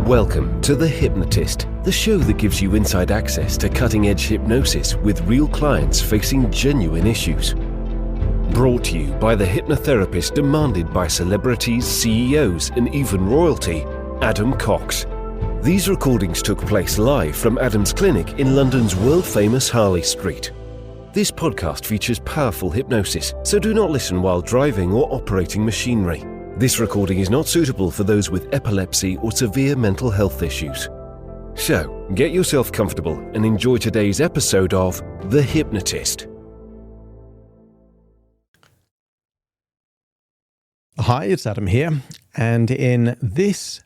Welcome to The Hypnotist, the show that gives you inside access to cutting-edge hypnosis with real clients facing genuine issues. Brought to you by the hypnotherapist demanded by celebrities, CEOs, and even royalty, Adam Cox. These recordings took place live from Adam's clinic in London's world-famous Harley Street. This podcast features powerful hypnosis, so do not listen while driving or operating machinery. This recording is not suitable for those with epilepsy or severe mental health issues. So, get yourself comfortable and enjoy today's episode of The Hypnotist. Hi, it's Adam here, and in this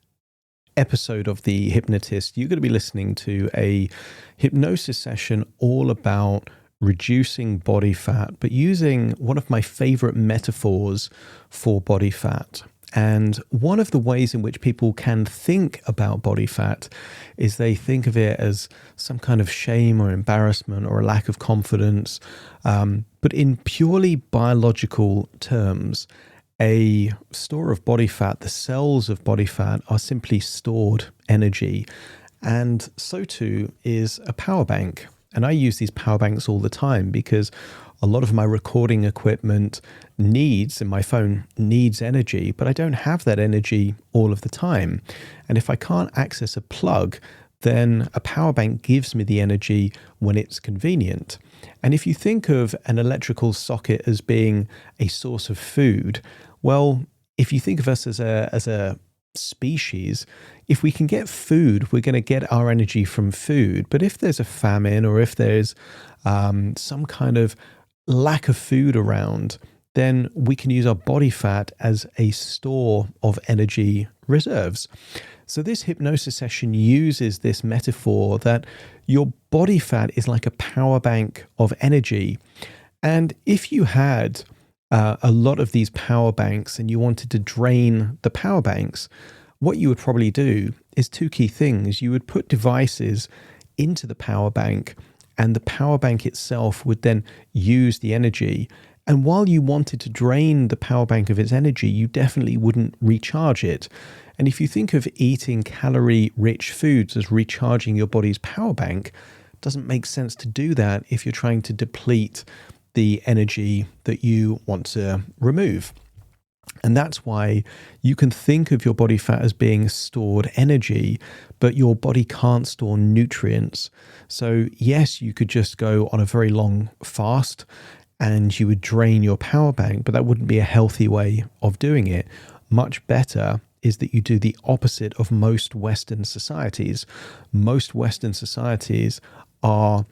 episode of The Hypnotist, you're going to be listening to a hypnosis session all about reducing body fat, but using one of my favorite metaphors for body fat. And one of the ways in which people can think about body fat is they think of it as some kind of shame or embarrassment or a lack of confidence. But in purely biological terms, a store of body fat, the cells of body fat are simply stored energy. And so too is a power bank. And I use these power banks all the time because a lot of my recording equipment and my phone needs energy, but I don't have that energy all of the time. And if I can't access a plug, then a power bank gives me the energy when it's convenient. And if you think of an electrical socket as being a source of food, well, if you think of us as a species, if we can get food, we're going to get our energy from food. But if there's a famine or if there's some kind of lack of food around, then we can use our body fat as a store of energy reserves. So this hypnosis session uses this metaphor that your body fat is like a power bank of energy. And if you had a lot of these power banks and you wanted to drain the power banks, what you would probably do is two key things. You would put devices into the power bank, and the power bank itself would then use the energy. And while you wanted to drain the power bank of its energy, you definitely wouldn't recharge it. And if you think of eating calorie-rich foods as recharging your body's power bank, it doesn't make sense to do that if you're trying to deplete the energy that you want to remove. And that's why you can think of your body fat as being stored energy, but your body can't store nutrients. So yes, you could just go on a very long fast and you would drain your power bank, but that wouldn't be a healthy way of doing it. Much better is that you do the opposite of most Western societies. Most Western societies are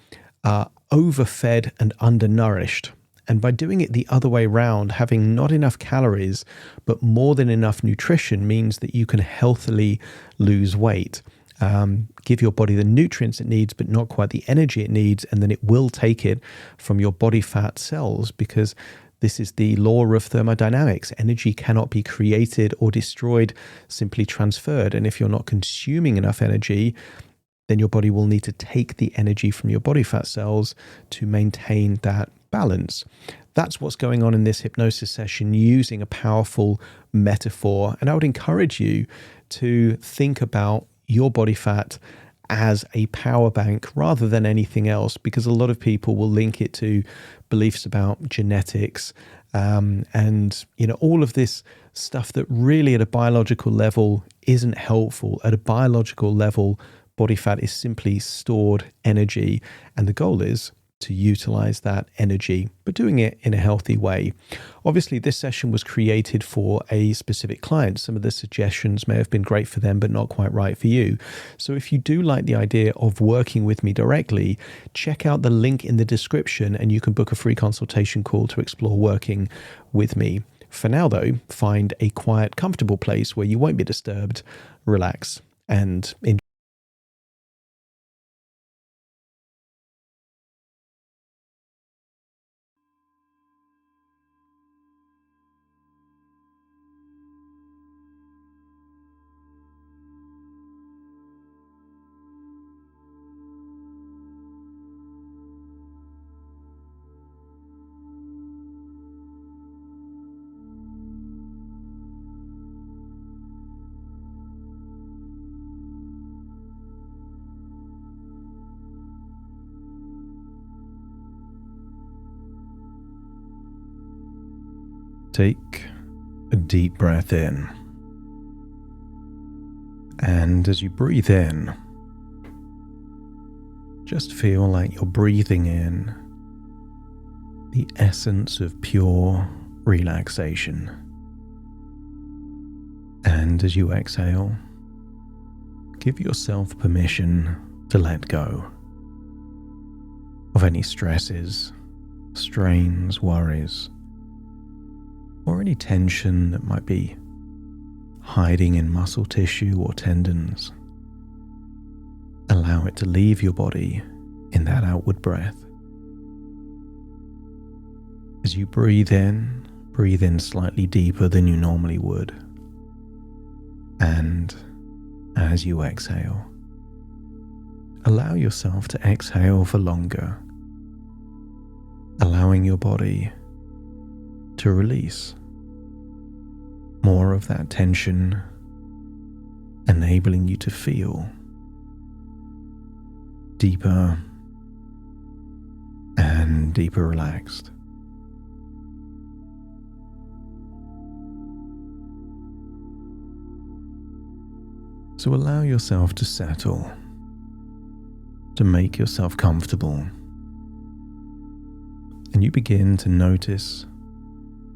overfed and undernourished. And by doing it the other way around, having not enough calories, but more than enough nutrition means that you can healthily lose weight. Give your body the nutrients it needs, but not quite the energy it needs. And then it will take it from your body fat cells, because this is the law of thermodynamics. Energy cannot be created or destroyed, simply transferred. And if you're not consuming enough energy, then your body will need to take the energy from your body fat cells to maintain that balance. That's what's going on in this hypnosis session using a powerful metaphor. And I would encourage you to think about your body fat as a power bank rather than anything else, because a lot of people will link it to beliefs about genetics and all of this stuff that really at a biological level isn't helpful. At a biological level, body fat is simply stored energy, and the goal is to utilize that energy, but doing it in a healthy way. Obviously, this session was created for a specific client. Some of the suggestions may have been great for them, but not quite right for you. So if you do like the idea of working with me directly, check out the link in the description and you can book a free consultation call to explore working with me. For now, though, find a quiet, comfortable place where you won't be disturbed, relax, and enjoy. Take a deep breath in. And as you breathe in, just feel like you're breathing in the essence of pure relaxation. And as you exhale, give yourself permission to let go of any stresses, strains, worries, or any tension that might be hiding in muscle tissue or tendons. Allow it to leave your body in that outward breath. As you breathe in slightly deeper than you normally would. And as you exhale, allow yourself to exhale for longer, allowing your body to release more of that tension, enabling you to feel deeper and deeper relaxed. So allow yourself to settle, to make yourself comfortable, and you begin to notice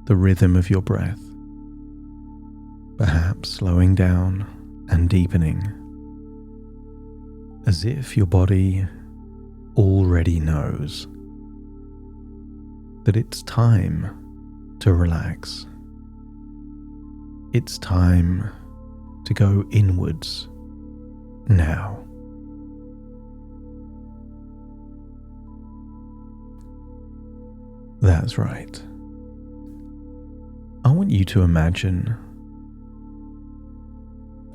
the rhythm of your breath, perhaps slowing down and deepening, as if your body already knows that it's time to relax. It's time to go inwards now. That's right. I want you to imagine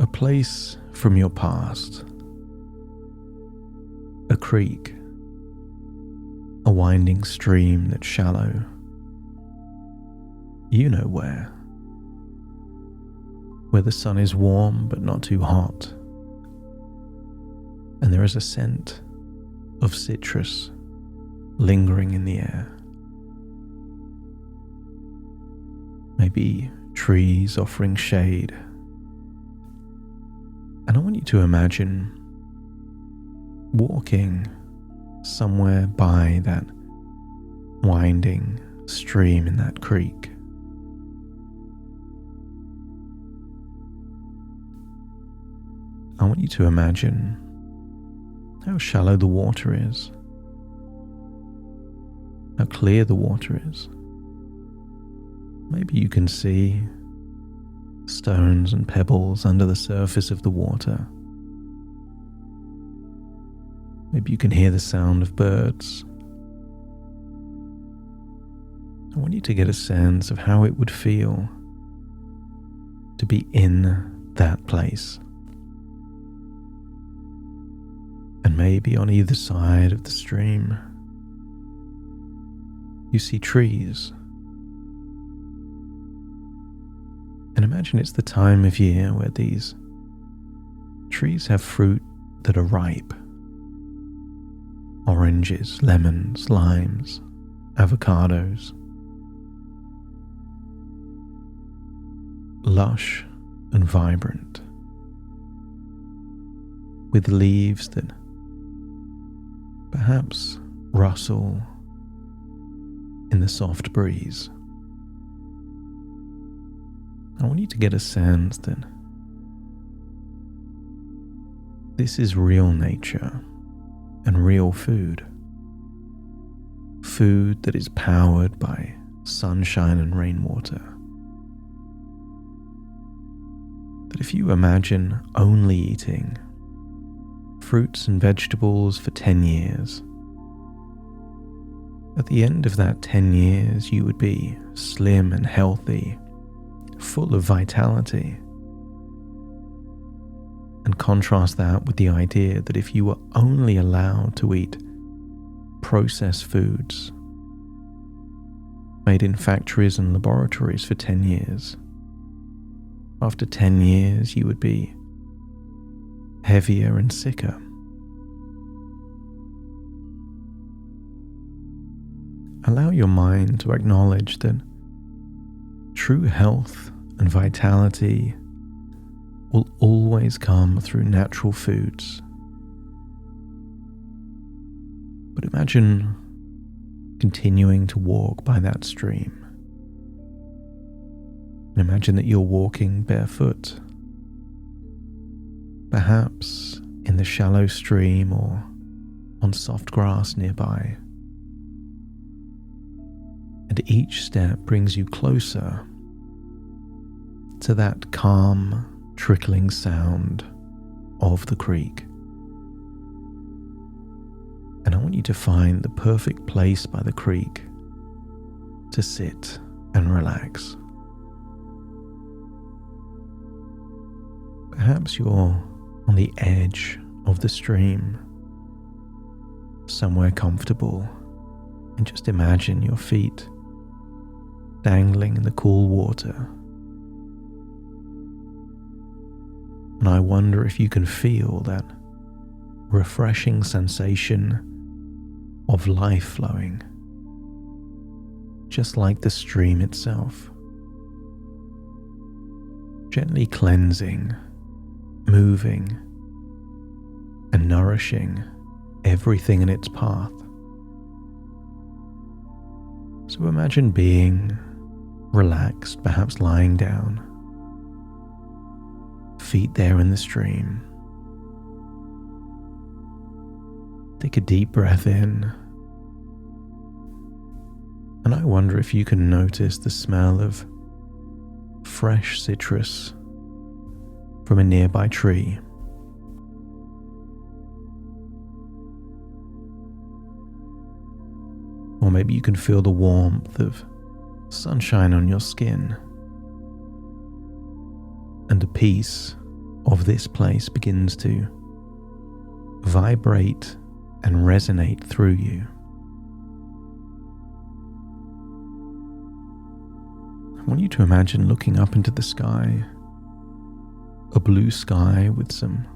a place from your past, a creek, a winding stream that's shallow. You know where the sun is warm but not too hot, and there is a scent of citrus lingering in the air. Maybe trees offering shade. And I want you to imagine walking somewhere by that winding stream in that creek. I want you to imagine how shallow the water is, how clear the water is. Maybe you can see stones and pebbles under the surface of the water. Maybe you can hear the sound of birds. I want you to get a sense of how it would feel to be in that place. And maybe on either side of the stream, you see trees. And imagine it's the time of year where these trees have fruit that are ripe. Oranges, lemons, limes, avocados. Lush and vibrant, with leaves that perhaps rustle in the soft breeze. I want you to get a sense that this is real nature and real food. Food that is powered by sunshine and rainwater. That if you imagine only eating fruits and vegetables for 10 years, at the end of that 10 years you would be slim and healthy, full of vitality. And contrast that with the idea that if you were only allowed to eat processed foods made in factories and laboratories for 10 years, after 10 years you would be heavier and sicker. Allow your mind to acknowledge that true health and vitality will always come through natural foods. But imagine continuing to walk by that stream. And imagine that you're walking barefoot, perhaps in the shallow stream or on soft grass nearby. And each step brings you closer to that calm, trickling sound of the creek. And I want you to find the perfect place by the creek to sit and relax. Perhaps you're on the edge of the stream, somewhere comfortable, and just imagine your feet dangling in the cool water. And I wonder if you can feel that refreshing sensation of life flowing, just like the stream itself, gently cleansing, moving, and nourishing everything in its path. So imagine being relaxed, perhaps lying down, feet there in the stream. Take a deep breath in, and I wonder if you can notice the smell of fresh citrus from a nearby tree. Or maybe you can feel the warmth of sunshine on your skin, and the peace of this place begins to vibrate and resonate through you. I want you to imagine looking up into the sky, a blue sky with some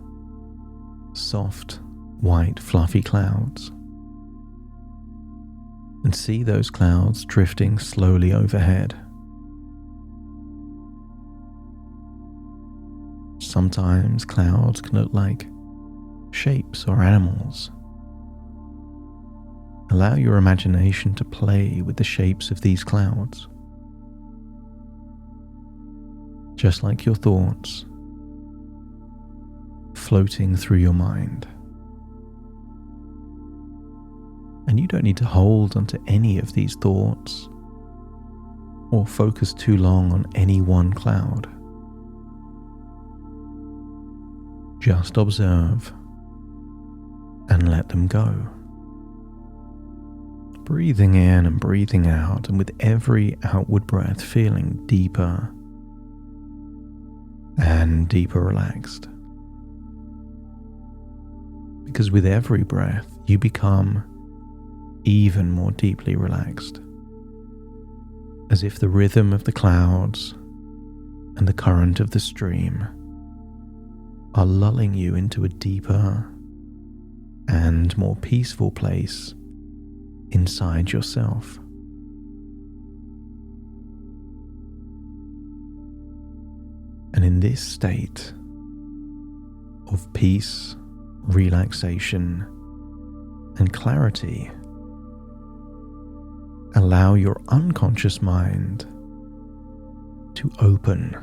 soft, white, fluffy clouds, and see those clouds drifting slowly overhead. Sometimes clouds can look like shapes or animals. Allow your imagination to play with the shapes of these clouds, just like your thoughts floating through your mind. And you don't need to hold onto any of these thoughts or focus too long on any one cloud. Just observe and let them go. Breathing in and breathing out, and with every outward breath feeling deeper and deeper relaxed. Because with every breath, you become even more deeply relaxed, as if the rhythm of the clouds and the current of the stream are lulling you into a deeper and more peaceful place inside yourself. And in this state of peace, relaxation, and clarity, allow your unconscious mind to open,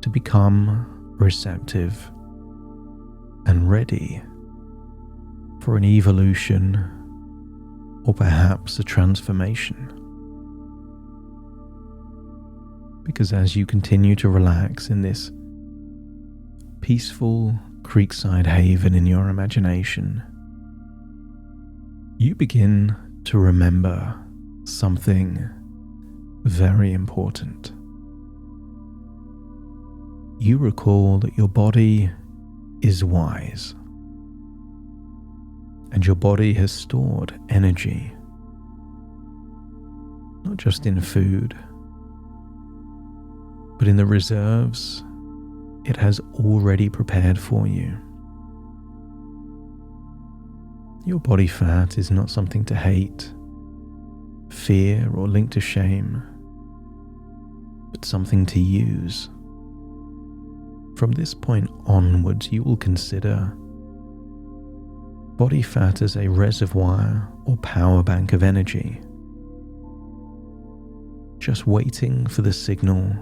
to become receptive and ready for an evolution or perhaps a transformation. Because as you continue to relax in this peaceful creekside haven in your imagination, you begin to remember something very important. You recall that your body is wise, and your body has stored energy, not just in food, but in the reserves it has already prepared for you. Your body fat is not something to hate, fear, or link to shame. but something to use. From this point onwards, you will consider body fat as a reservoir or power bank of energy, just waiting for the signal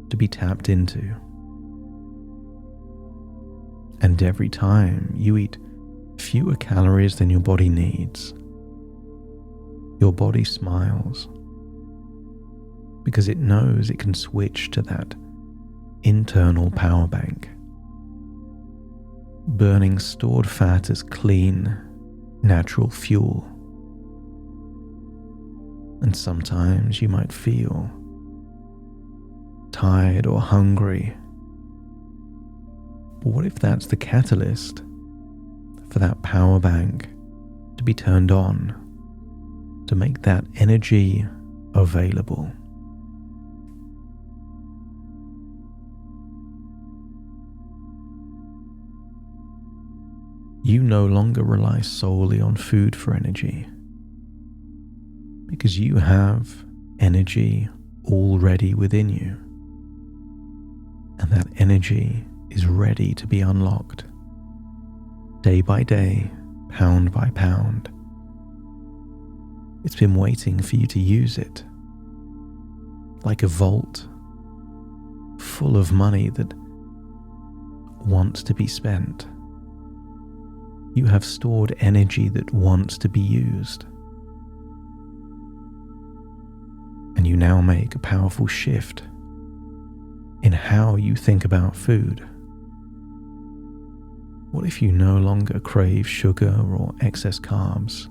to be tapped into. And every time you eat fewer calories than your body needs, your body smiles because it knows it can switch to that internal power bank, burning stored fat as clean, natural fuel. And sometimes you might feel tired or hungry. But what if that's the catalyst for that power bank to be turned on, to make that energy available? You no longer rely solely on food for energy, because you have energy already within you, and that energy is ready to be unlocked day by day, pound by pound. It's been waiting for you to use it, like a vault full of money that wants to be spent. You have stored energy that wants to be used. And you now make a powerful shift in how you think about food. What if you no longer crave sugar or excess carbs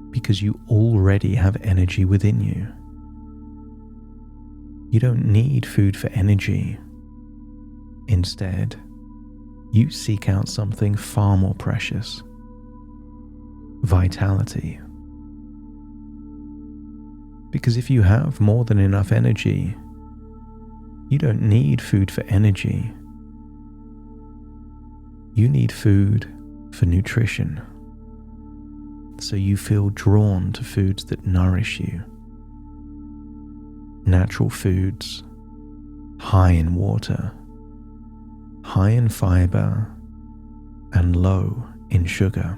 because you already have energy within you? You don't need food for energy. Instead, you seek out something far more precious: vitality. Because if you have more than enough energy, you don't need food for energy. You need food for nutrition. So you feel drawn to foods that nourish you. Natural foods, high in water, high in fiber, and low in sugar.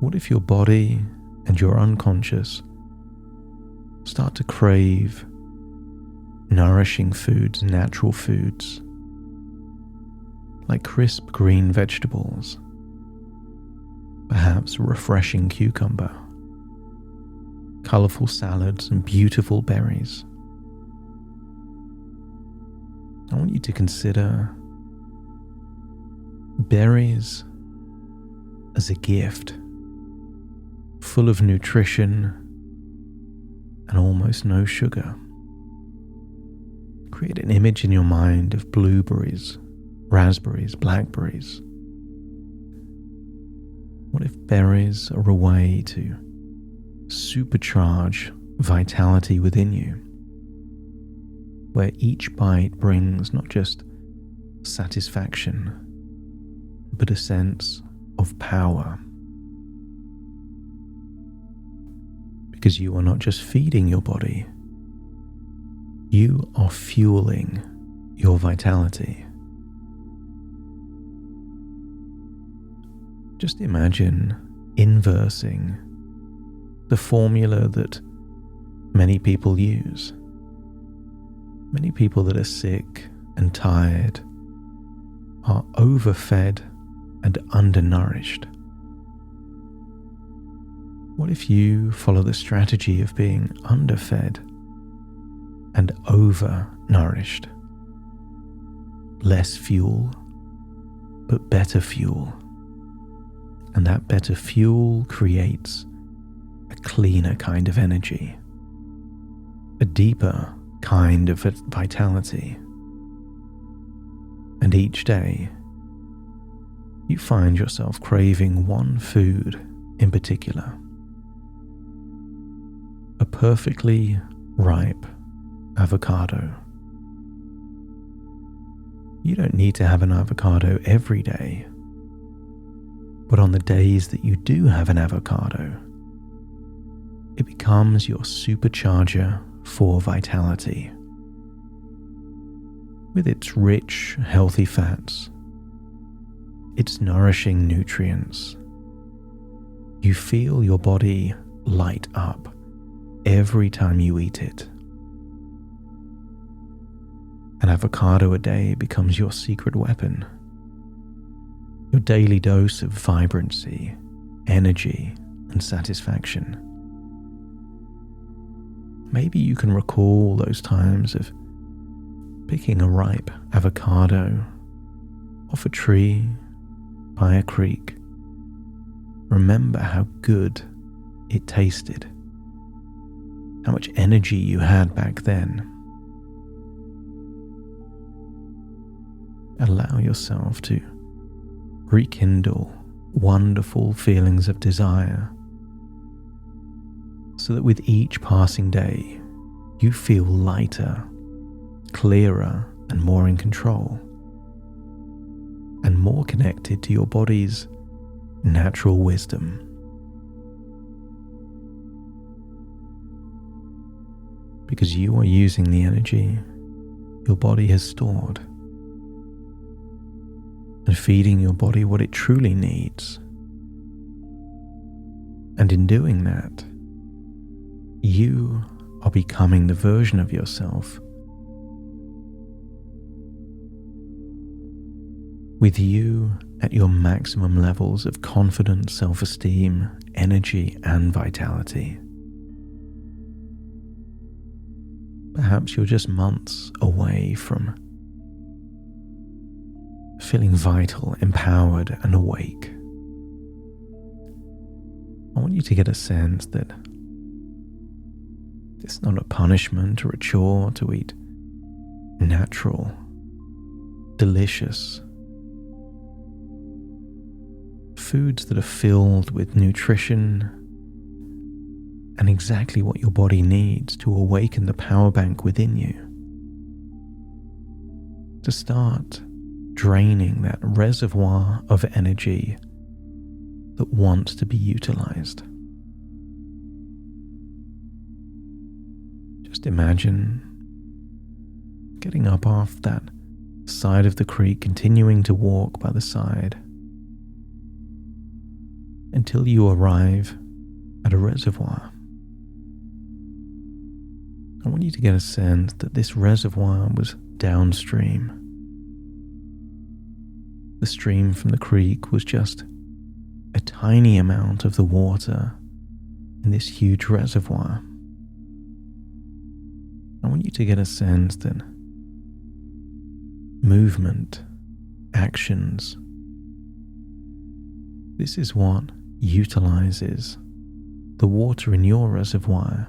What if your body and your unconscious start to crave nourishing foods, natural foods, like crisp green vegetables, perhaps a refreshing cucumber, colorful salads, and beautiful berries? I want you to consider berries as a gift, full of nutrition and almost no sugar. Create an image in your mind of blueberries, raspberries, blackberries. What if berries are a way to supercharge vitality within you, where each bite brings not just satisfaction, but a sense of power? Because you are not just feeding your body, you are fueling your vitality. Just imagine inversing the formula that many people use. Many people that are sick and tired are overfed and undernourished. What if you follow the strategy of being underfed and overnourished? Less fuel, but better fuel. And that better fuel creates a cleaner kind of energy, a deeper kind of vitality. And each day, you find yourself craving one food in particular. A perfectly ripe avocado. You don't need to have an avocado every day, but on the days that you do have an avocado, it becomes your supercharger for vitality. With its rich, healthy fats, its nourishing nutrients, you feel your body light up every time you eat it. An avocado a day becomes your secret weapon, your daily dose of vibrancy, energy, and satisfaction. Maybe you can recall those times of picking a ripe avocado off a tree by a creek. Remember how good it tasted, how much energy you had back then. Allow yourself to rekindle wonderful feelings of desire, so that with each passing day, you feel lighter, clearer, and more in control, and more connected to your body's natural wisdom. Because you are using the energy your body has stored and feeding your body what it truly needs. And in doing that, you are becoming the version of yourself with you at your maximum levels of confidence, self-esteem, energy, and vitality. Perhaps you're just months away from feeling vital, empowered, and awake. I want you to get a sense that it's not a punishment or a chore to eat natural, delicious foods that are filled with nutrition and exactly what your body needs to awaken the Powerbank within you, to start draining that reservoir of energy that wants to be utilized. Just imagine getting up off that side of the creek, continuing to walk by the side until you arrive at a reservoir. I want you to get a sense that this reservoir was downstream. The stream from the creek was just a tiny amount of the water in this huge reservoir. I want you to get a sense that movement, actions, this is what utilizes the water in your reservoir.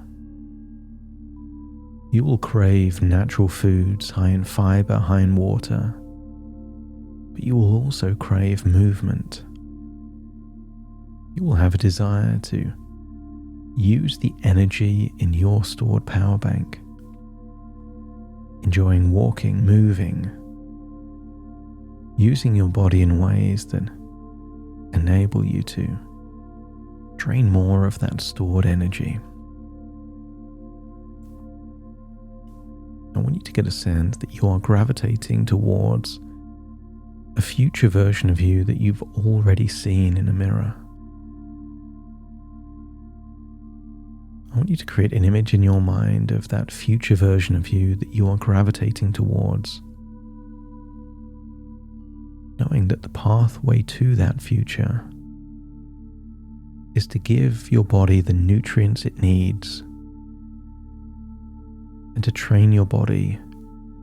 You will crave natural foods high in fiber, high in water, but you will also crave movement. You will have a desire to use the energy in your stored power bank, enjoying walking, moving, using your body in ways that enable you to drain more of that stored energy. I want you to get a sense that you are gravitating towards a future version of you that you've already seen in a mirror. I want you to create an image in your mind of that future version of you that you are gravitating towards, knowing that the pathway to that future is to give your body the nutrients it needs and to train your body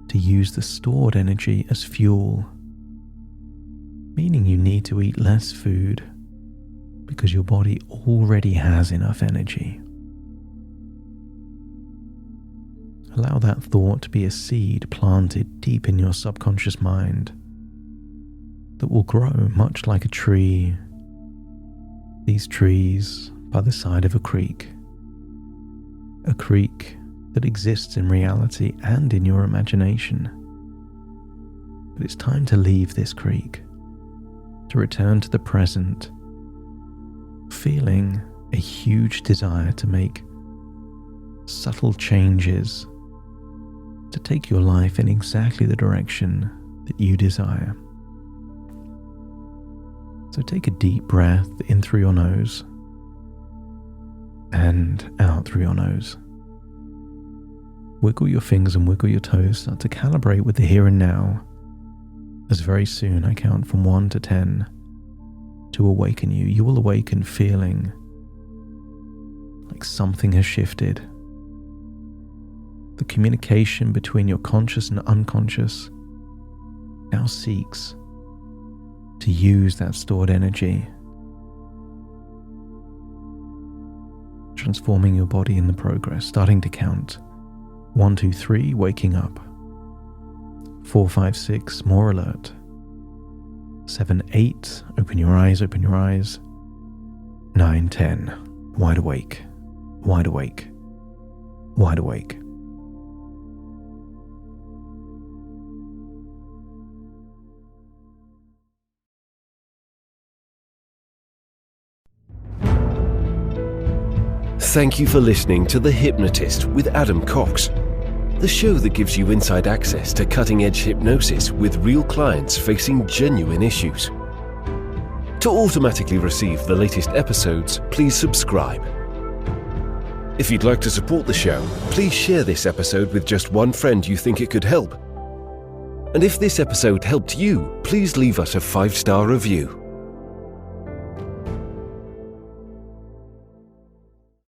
to use the stored energy as fuel, meaning you need to eat less food because your body already has enough energy. Allow that thought to be a seed planted deep in your subconscious mind that will grow much like a tree. These trees by the side of a creek that exists in reality and in your imagination. But it's time to leave this creek, to return to the present, feeling a huge desire to make subtle changes to take your life in exactly the direction that you desire. So take a deep breath in through your nose and out through your nose. Wiggle your fingers and wiggle your toes. Start to calibrate with the here and now, as very soon I count from 1 to 10 to awaken you. You will awaken feeling like something has shifted. The communication between your conscious and unconscious now seeks to use that stored energy, transforming your body in the progress, starting to count. 1, 2, 3, waking up. 4, 5, 6, more alert. 7, 8, open your eyes, open your eyes. 9, 10, wide awake, wide awake, wide awake. Thank you for listening to The Hypnotist with Adam Cox, the show that gives you inside access to cutting-edge hypnosis with real clients facing genuine issues. To automatically receive the latest episodes, please subscribe. If you'd like to support the show, please share this episode with just one friend you think it could help. And if this episode helped you, please leave us a 5-star review.